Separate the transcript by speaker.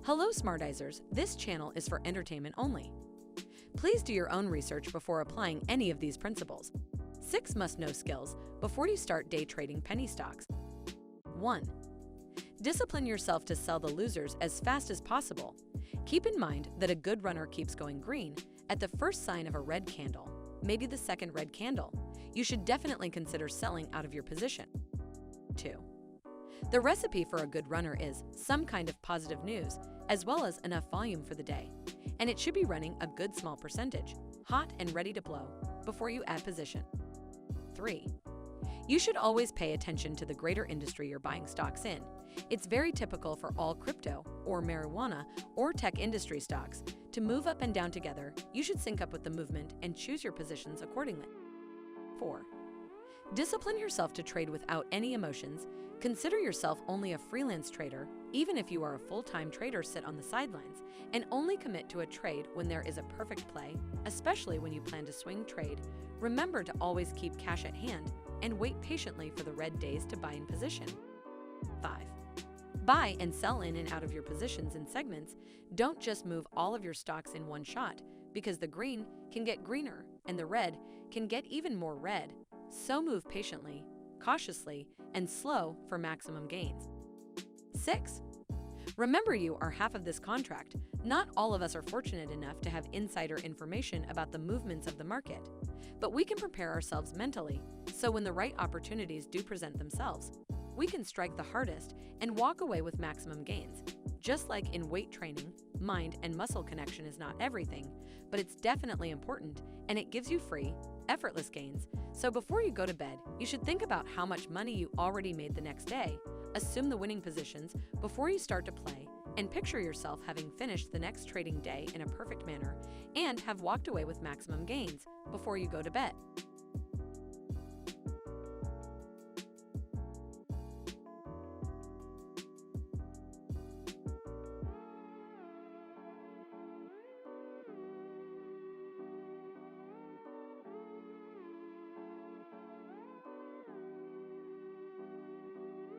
Speaker 1: Hello Smartizers, this channel is for entertainment only. Please do your own research before applying any of these principles. 6 must-know skills before you start day trading penny stocks. 1. Discipline yourself to sell the losers as fast as possible. Keep in mind that a good runner keeps going green at the first sign of a red candle, maybe the second red candle. You should definitely consider selling out of your position. 2. The recipe for a good runner is some kind of positive news, as well as enough volume for the day. And it should be running a good small percentage, hot and ready to blow, before you add position. 3. You should always pay attention to the greater industry you're buying stocks in. It's very typical for all crypto, or marijuana, or tech industry stocks to move up and down together. You should sync up with the movement and choose your positions accordingly. 4. Discipline yourself to trade without any emotions. Consider yourself only a freelance trader, even if you are a full-time trader. Sit on the sidelines and only commit to a trade when there is a perfect play, especially when you plan to swing trade. Remember to always keep cash at hand and wait patiently for the red days to buy in position. 5. Buy and sell in and out of your positions in segments. Don't just move all of your stocks in one shot, because the green can get greener and the red can get even more red. So move patiently, cautiously, and slow for maximum gains. 6. Remember, you are half of this contract. Not all of us are fortunate enough to have insider information about the movements of the market, but we can prepare ourselves mentally, so when the right opportunities do present themselves, we can strike the hardest and walk away with maximum gains. Just like in weight training, mind and muscle connection is not everything, but it's definitely important, and it gives you free, effortless gains. So before you go to bed, you should think about how much money you already made the next day. Assume the winning positions before you start to play, and picture yourself having finished the next trading day in a perfect manner and have walked away with maximum gains before you go to bed.